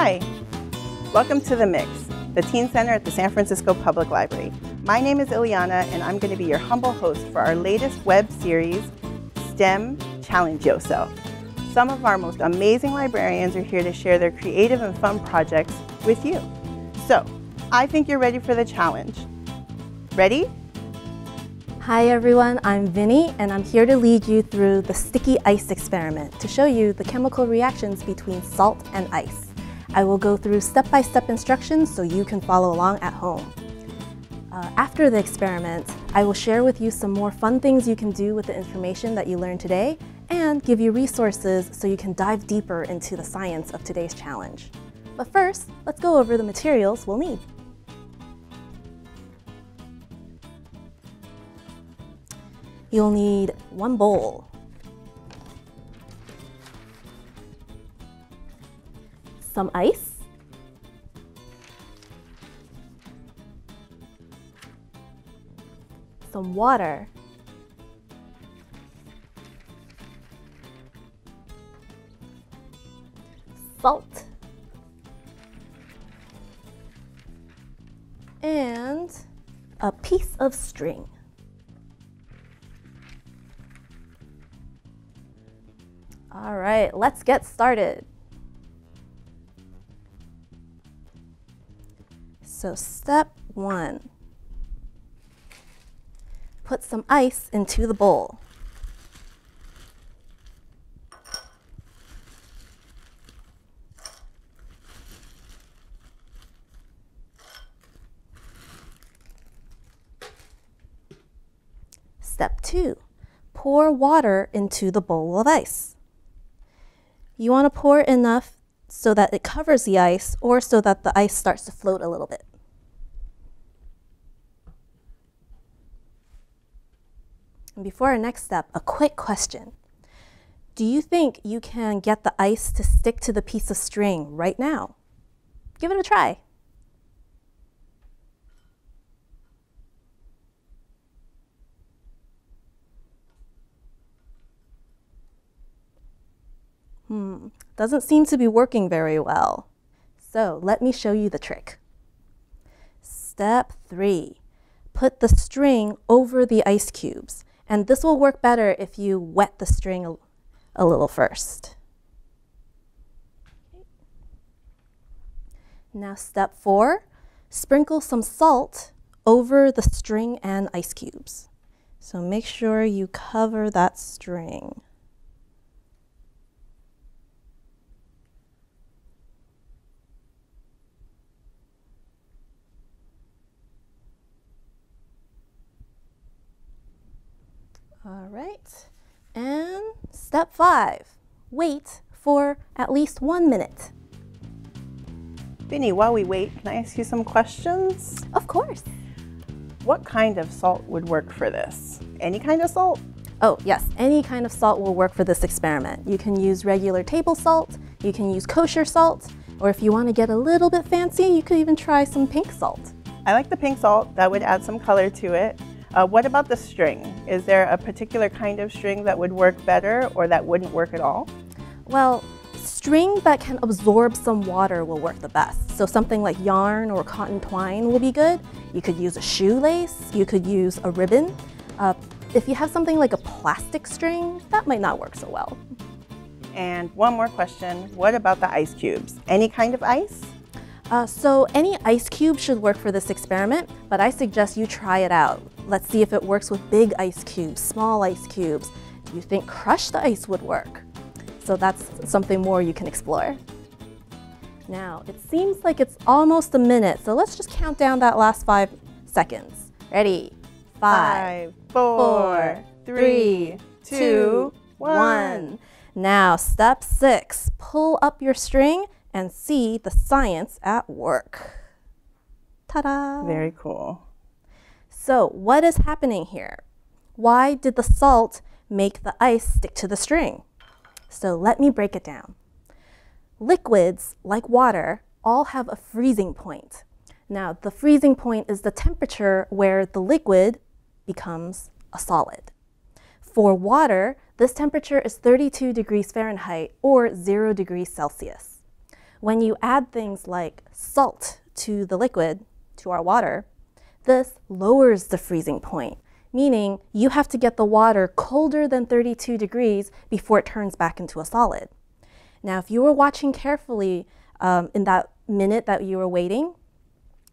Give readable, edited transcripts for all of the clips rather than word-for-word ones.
Hi, welcome to The Mix, the Teen Center at the San Francisco Public Library. My name is Ileana, and I'm going to be your humble host for our latest web series, STEM Challenge Yourself. Some of our most amazing librarians are here to share their creative and fun projects with you. So, I think you're ready for the challenge. Ready? Hi everyone, I'm Vinny, and I'm here to lead you through the sticky ice experiment to show you the chemical reactions between salt and ice. I will go through step-by-step instructions so you can follow along at home. After the experiment, I will share with you some more fun things you can do with the information that you learned today and give you resources so you can dive deeper into the science of today's challenge. But first, let's go over the materials we'll need. You'll need one bowl, some ice, some water, salt, and a piece of string. All right, let's get started. So step 1, put some ice into the bowl. Step 2, pour water into the bowl of ice. You want to pour enough so that it covers the ice or so that the ice starts to float a little bit. And before our next step, a quick question. Do you think you can get the ice to stick to the piece of string right now? Give it a try. Doesn't seem to be working very well. So let me show you the trick. Step 3, put the string over the ice cubes. And this will work better if you wet the string a little first. Now step 4, sprinkle some salt over the string and ice cubes. So make sure you cover that string. All right, and step 5, wait for at least 1 minute. Vinny, while we wait, can I ask you some questions? Of course. What kind of salt would work for this? Any kind of salt? Oh yes, any kind of salt will work for this experiment. You can use regular table salt, you can use kosher salt, or if you want to get a little bit fancy, you could even try some pink salt. I like the pink salt. That would add some color to it. What about the string? Is there a particular kind of string that would work better or that wouldn't work at all? Well, string that can absorb some water will work the best. So something like yarn or cotton twine will be good. You could use a shoelace, you could use a ribbon. If you have something like a plastic string, that might not work so well. And one more question, what about the ice cubes? Any kind of ice? So any ice cube should work for this experiment, but I suggest you try it out. Let's see if it works with big ice cubes, small ice cubes. Do you think crushed ice would work? So that's something more you can explore. Now, it seems like it's almost a minute, so let's just count down that last 5 seconds. Ready? 5, 4, 3, 2, 1. Now, step 6, pull up your string and see the science at work. Ta-da! Very cool. So what is happening here? Why did the salt make the ice stick to the string? So let me break it down. Liquids, like water, all have a freezing point. Now, the freezing point is the temperature where the liquid becomes a solid. For water, this temperature is 32 degrees Fahrenheit or 0 degrees Celsius. When you add things like salt to the liquid, to our water, this lowers the freezing point, meaning you have to get the water colder than 32 degrees before it turns back into a solid. Now, if you were watching carefully in that minute that you were waiting,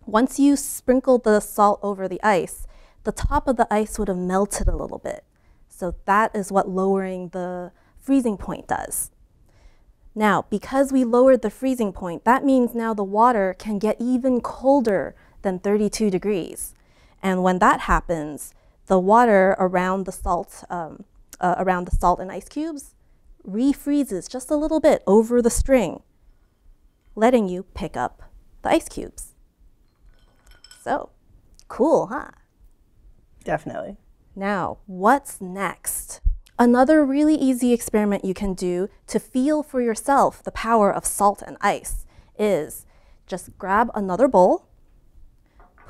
once you sprinkled the salt over the ice, the top of the ice would have melted a little bit. So that is what lowering the freezing point does. Now, because we lowered the freezing point, that means now the water can get even colder than 32 degrees. And when that happens, the water around the salt and ice cubes refreezes just a little bit over the string, letting you pick up the ice cubes. So, cool, huh? Definitely. Now, what's next? Another really easy experiment you can do to feel for yourself the power of salt and ice is just grab another bowl,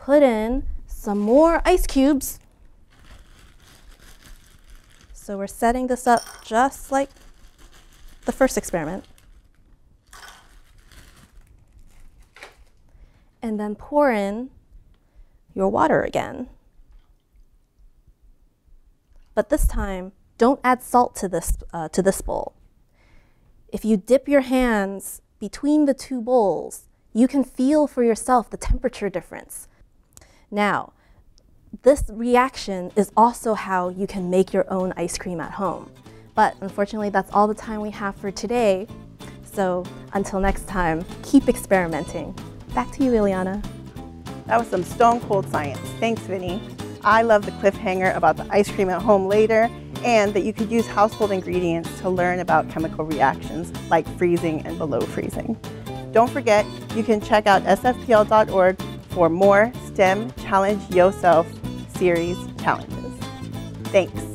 put in some more ice cubes. So we're setting this up just like the first experiment. And then pour in your water again. But this time, don't add salt to this bowl. If you dip your hands between the two bowls, you can feel for yourself the temperature difference. Now, this reaction is also how you can make your own ice cream at home. But unfortunately, that's all the time we have for today. So until next time, keep experimenting. Back to you, Ileana. That was some stone cold science. Thanks, Vinny. I love the cliffhanger about the ice cream at home later, and that you could use household ingredients to learn about chemical reactions like freezing and below freezing. Don't forget, you can check out sfpl.org for more STEM Challenge Yourself series challenges. Thanks.